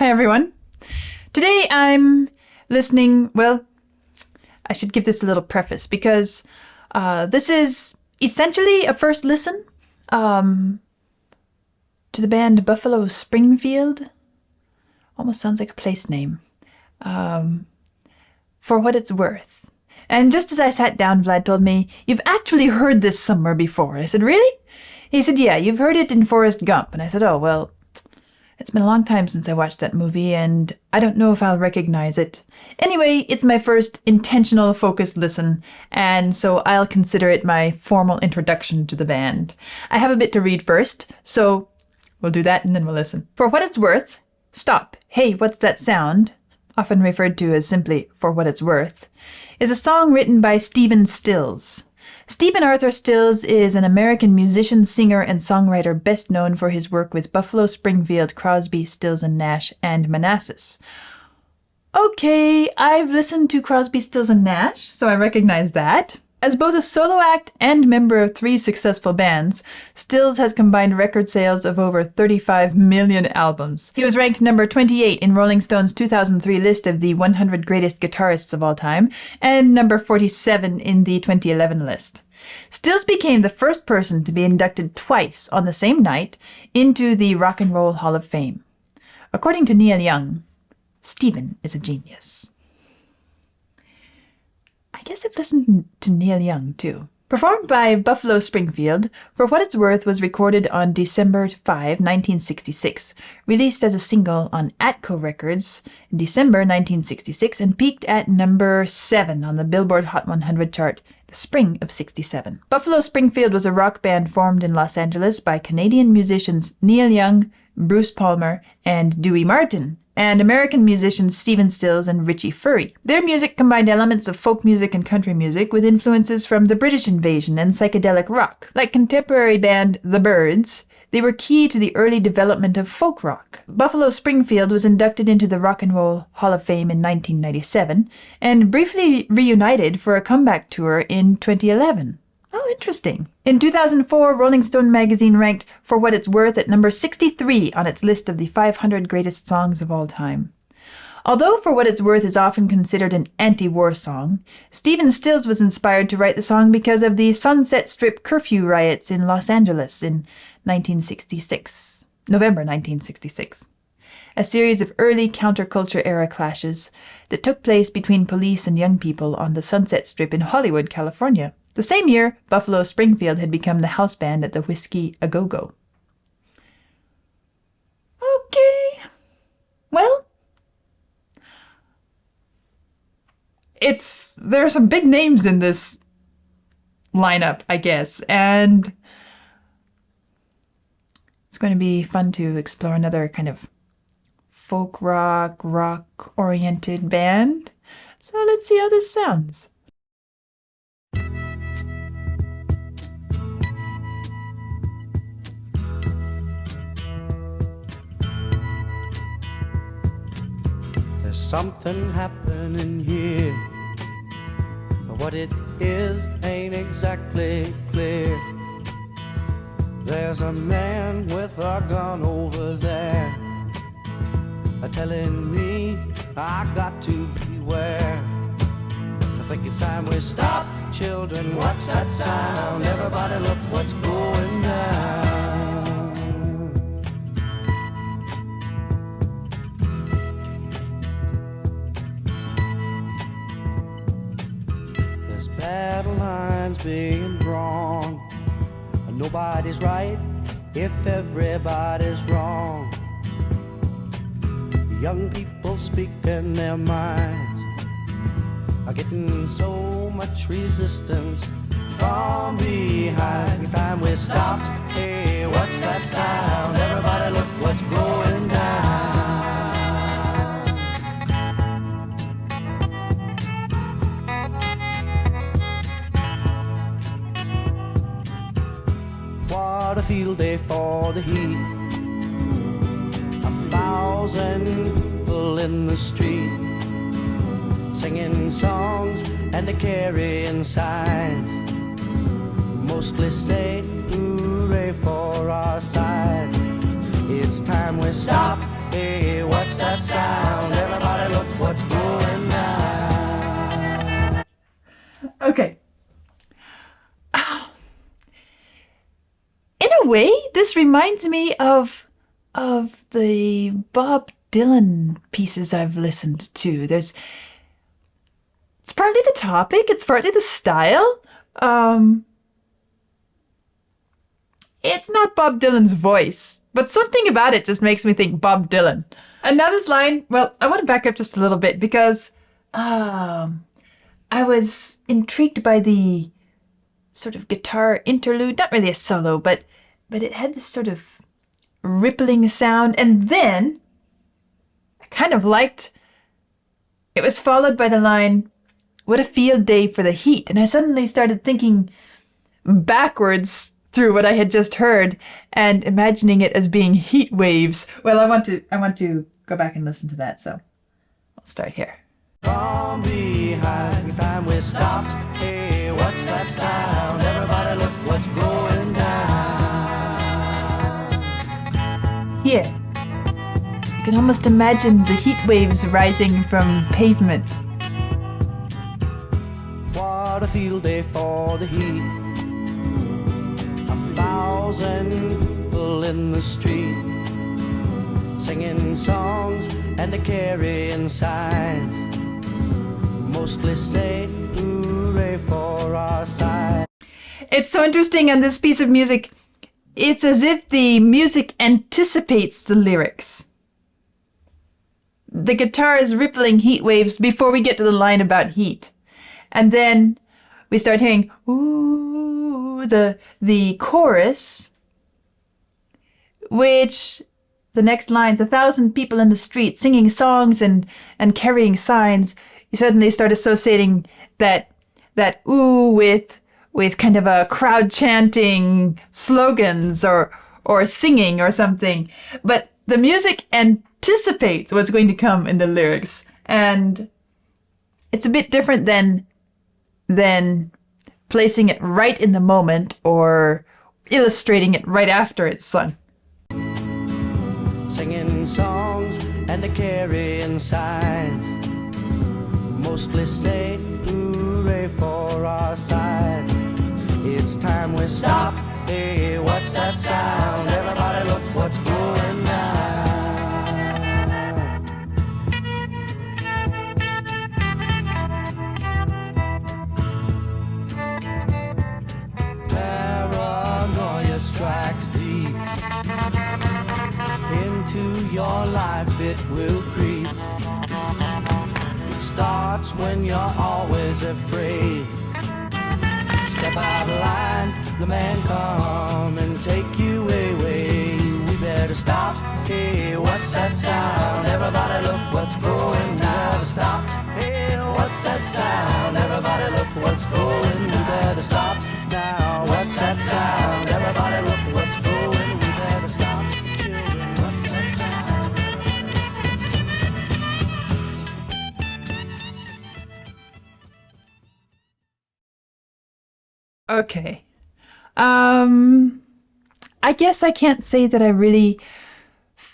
Hi, everyone. Today I'm listening, well, I should give this a little preface because this is essentially a first listen to the band Buffalo Springfield. Almost sounds like a place name. For what it's worth. And just as I sat down, Vlad told me, "You've actually heard this somewhere before." I said, "Really?" He said, "Yeah, you've heard it in Forrest Gump." And I said, "Oh, well, it's been a long time since I watched that movie, and I don't know if I'll recognize it. Anyway, it's my first intentional focused listen, and so I'll consider it my formal introduction to the band. I have a bit to read first, so we'll do that and then we'll listen. For what it's worth, Stop, Hey, What's That Sound, often referred to as simply For What It's Worth, is a song written by Stephen Stills. Stephen Arthur Stills is an American musician, singer, and songwriter best known for his work with Buffalo Springfield, Crosby, Stills and Nash, and Manassas. Okay, I've listened to Crosby, Stills and Nash, so I recognize that. As both a solo act and member of 3 successful bands, Stills has combined record sales of over 35 million albums. He was ranked number 28 in Rolling Stone's 2003 list of the 100 greatest guitarists of all time, and number 47 in the 2011 list. Stills became the first person to be inducted twice on the same night into the Rock and Roll Hall of Fame. According to Neil Young, Stephen is a genius. I guess I've listened to Neil Young, too. Performed by Buffalo Springfield, For What It's Worth was recorded on December 5, 1966, released as a single on Atco Records in December 1966, and peaked at number 7 on the Billboard Hot 100 chart the spring of '67. Buffalo Springfield was a rock band formed in Los Angeles by Canadian musicians Neil Young, Bruce Palmer, and Dewey Martin, and American musicians Stephen Stills and Richie Furay. Their music combined elements of folk music and country music with influences from the British invasion and psychedelic rock. Like contemporary band The Byrds, they were key to the early development of folk rock. Buffalo Springfield was inducted into the Rock and Roll Hall of Fame in 1997 and briefly reunited for a comeback tour in 2011. Oh, interesting. In 2004, Rolling Stone magazine ranked For What It's Worth at number 63 on its list of the 500 greatest songs of all time. Although For What It's Worth is often considered an anti-war song, Stephen Stills was inspired to write the song because of the Sunset Strip curfew riots in Los Angeles in November 1966. A series of early counterculture-era clashes that took place between police and young people on the Sunset Strip in Hollywood, California. The same year, Buffalo Springfield had become the house band at the Whiskey A Go-Go. Okay. Well, there are some big names in this lineup, I guess, and it's going to be fun to explore another kind of folk rock-oriented band. So let's see how this sounds. There's something happening here, but what it is ain't exactly clear. There's a man with a gun over there, telling me I got to beware. I think it's time we stop, children. What's that sound? Everybody look what's going down. Battle lines being drawn, and nobody's right if everybody's wrong. Young people speaking their minds are getting so much resistance from behind. Every time we stop, hey, what's that sound? Everybody look what's going down. What a field day for the heat. 1,000 people in the street, singing songs and carrying signs, mostly say hooray for our side. It's time we stop, hey, what's that sound? Everybody look what's going down. Okay. In a way, this reminds me of the Bob Dylan pieces I've listened to. It's partly the topic, it's partly the style. It's not Bob Dylan's voice, but something about it just makes me think Bob Dylan. And now this line, well, I want to back up just a little bit because I was intrigued by the sort of guitar interlude, not really a solo, but it had this sort of rippling sound. And then I kind of liked, it was followed by the line, "What a field day for the heat." And I suddenly started thinking backwards through what I had just heard and imagining it as being heat waves. Well, I want to go back and listen to that, so I'll start here. From behind, time we stop. Hey, what's that sound? Everybody look what's going down. Here, you can almost imagine the heat waves rising from pavement. What a field day for the heat. 1,000 people in the street, singing songs and a carrying signs. Mostly say hooray for our side. It's so interesting on this piece of music. It's as if the music anticipates the lyrics. The guitar is rippling heat waves before we get to the line about heat. And then we start hearing, ooh, the chorus, which the next line's 1,000 people in the street singing songs and carrying signs. You suddenly start associating that ooh with kind of a crowd chanting slogans or singing or something. But the music anticipates what's going to come in the lyrics. And it's a bit different than placing it right in the moment or illustrating it right after it's sung. Singing songs and a carrying signs. Mostly say hooray for our side. It's time we stop. Hey, what's that sound? Everybody look what's going down. Paranoia strikes deep into your life, it will creep. It starts when you're always afraid. Step out of line, the man come and take you away. We better stop. Hey, what's that sound? Everybody look what's going down. Stop. Hey, what's that sound? Everybody look what's going. We better stop now. What's that sound? Everybody look what's going. We better stop. Children, what's that sound? Okay. I guess I can't say that I really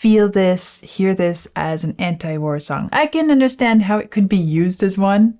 hear this as an anti-war song. I can understand how it could be used as one,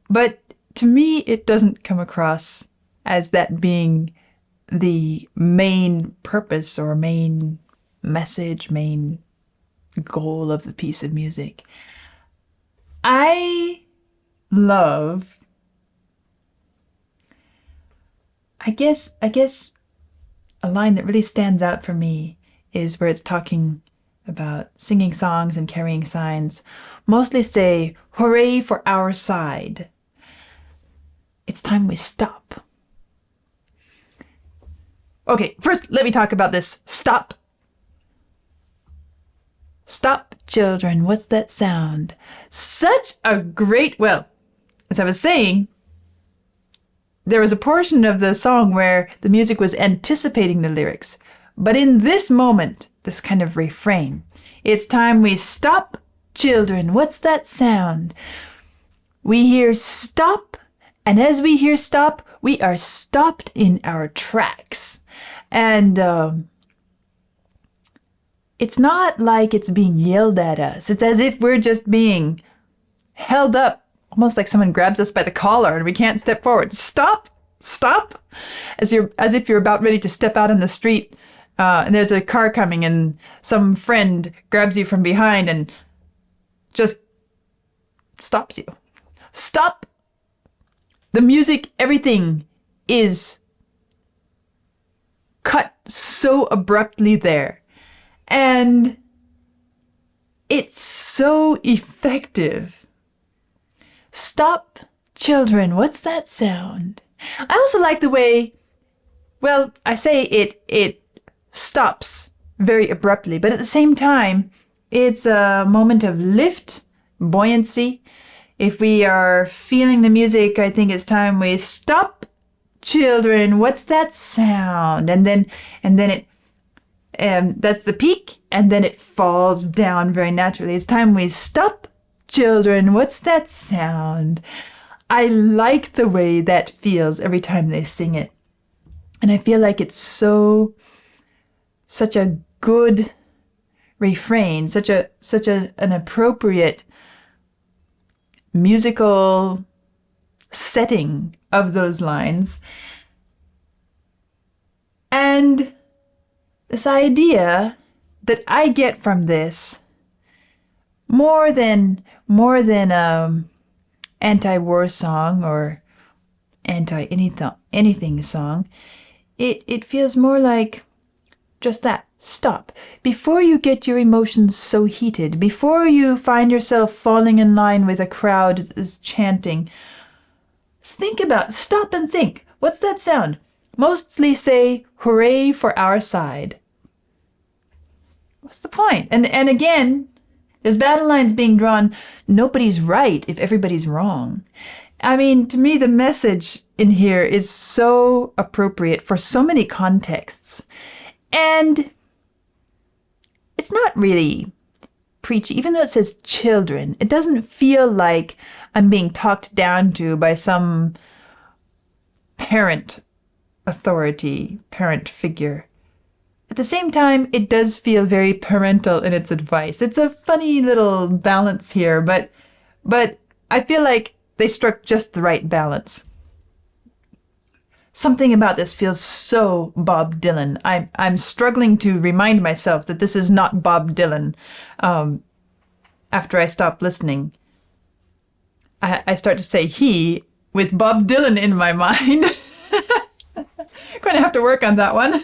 but to me, it doesn't come across as that being the main purpose or main message, main goal of the piece of music. I guess a line that really stands out for me is where it's talking about singing songs and carrying signs, mostly say, hooray for our side. It's time we stop. Okay, first let me talk about this stop. Stop, children, what's that sound? Such a great, well, as I was saying, there was a portion of the song where the music was anticipating the lyrics. But in this moment, this kind of refrain, it's time we stop, children. What's that sound? We hear stop, and as we hear stop, we are stopped in our tracks. And it's not like it's being yelled at us. It's as if we're just being held up, almost like someone grabs us by the collar and we can't step forward. Stop, stop, as if you're about ready to step out in the street, and there's a car coming and some friend grabs you from behind and just stops you. Stop. The music, everything is cut so abruptly there. And it's so effective. Stop, children. What's that sound? I also like the way, well, I say it stops very abruptly, but at the same time, it's a moment of lift, buoyancy. If we are feeling the music, I think it's time we stop, children. What's that sound? And then it, that's the peak, and then it falls down very naturally. It's time we stop, children. What's that sound? I like the way that feels every time they sing it. And I feel like it's such a good refrain, such an appropriate musical setting of those lines. And this idea that I get from this, more than anti-war song or anti-anything song, it feels more like just that. Stop. Before you get your emotions so heated, before you find yourself falling in line with a crowd that is chanting, stop and think. What's that sound? Mostly say, hooray for our side. What's the point? And again, there's battle lines being drawn. Nobody's right if everybody's wrong. I mean, to me, the message in here is so appropriate for so many contexts. And it's not really preachy. Even though it says children, it doesn't feel like I'm being talked down to by some parent figure. At the same time, it does feel very parental in its advice. It's a funny little balance here, but I feel like they struck just the right balance. Something about this feels so Bob Dylan. I'm struggling to remind myself that this is not Bob Dylan. After I stop listening, I start to say he with Bob Dylan in my mind. Going to have to work on that one.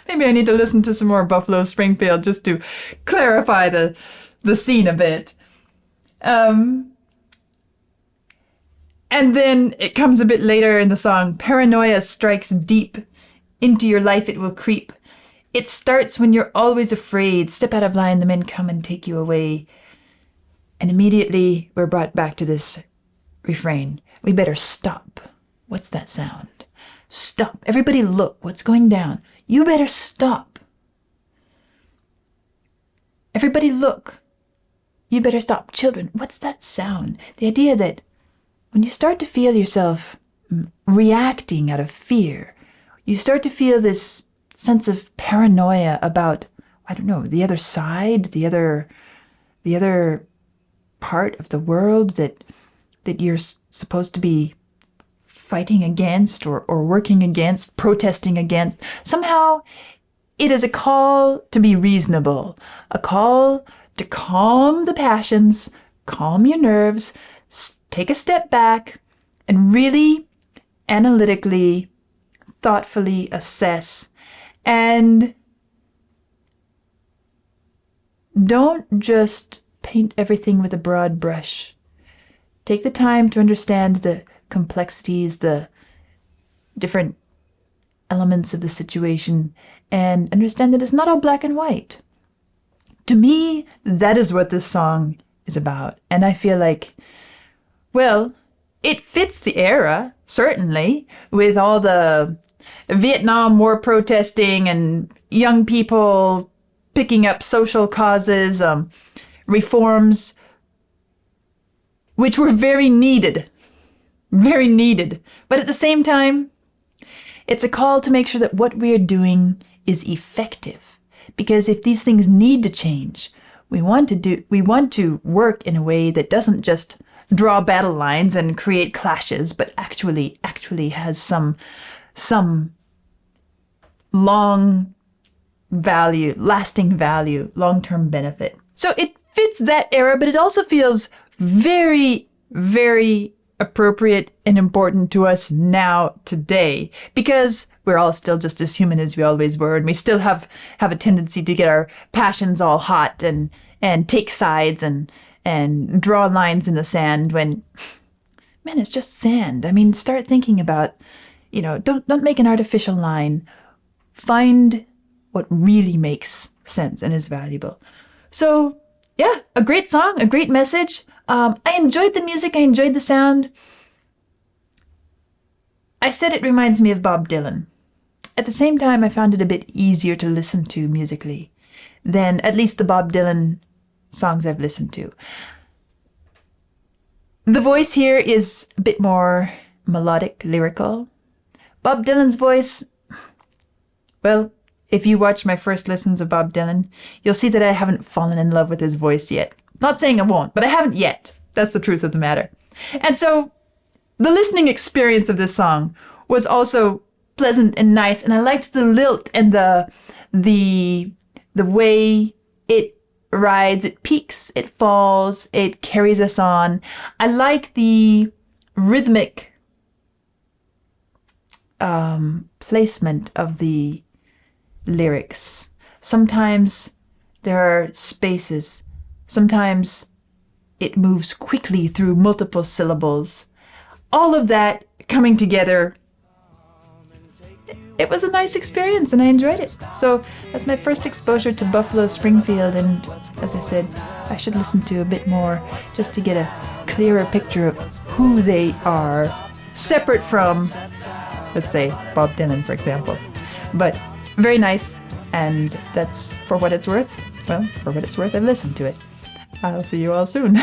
Maybe I need to listen to some more Buffalo Springfield just to clarify the scene a bit. And then it comes a bit later in the song, paranoia strikes deep. Into your life it will creep. It starts when you're always afraid. Step out of line, the men come and take you away. And immediately we're brought back to this refrain. We better stop. What's that sound? Stop. Everybody look. What's going down? You better stop. Everybody look. You better stop. Children, what's that sound? The idea that when you start to feel yourself reacting out of fear, you start to feel this sense of paranoia about, I don't know, the other side, the other part of the world that you're supposed to be fighting against or working against, protesting against. Somehow it is a call to be reasonable, a call to calm the passions, calm your nerves, take a step back and really analytically, thoughtfully assess, and don't just paint everything with a broad brush. Take the time to understand the complexities, the different elements of the situation, and understand that it's not all black and white. To me, that is what this song is about. And I feel like, well, it fits the era, certainly, with all the Vietnam War protesting and young people picking up social causes, reforms, which were very needed. Very needed. But at the same time, it's a call to make sure that what we're doing is effective. Because if these things need to change, we want to work in a way that doesn't just draw battle lines and create clashes, but actually has some long value, lasting value, long-term benefit. So it fits that era, but it also feels very, very appropriate and important to us now, today, because we're all still just as human as we always were, and we still have a tendency to get our passions all hot and take sides and draw lines in the sand when, man, it's just sand. I mean, start thinking about, don't make an artificial line. Find what really makes sense and is valuable. So, yeah, a great song, a great message. I enjoyed the music. I enjoyed the sound. I said it reminds me of Bob Dylan. At the same time, I found it a bit easier to listen to musically than at least the Bob Dylan songs I've listened to. The voice here is a bit more melodic, lyrical. Bob Dylan's voice, well, if you watch my first listens of Bob Dylan, you'll see that I haven't fallen in love with his voice yet. Not saying I won't, but I haven't yet. That's the truth of the matter. And so the listening experience of this song was also pleasant and nice, and I liked the lilt and the way it rides, it peaks, it falls, it carries us on. I like the rhythmic placement of the lyrics. Sometimes there are spaces. Sometimes it moves quickly through multiple syllables. All of that coming together, it was a nice experience and I enjoyed it. So that's my first exposure to Buffalo Springfield, and as I said, I should listen to a bit more just to get a clearer picture of who they are, separate from, let's say, Bob Dylan, for example. But very nice, and that's for what it's worth. Well, for what it's worth, I've listened to it. I'll see you all soon.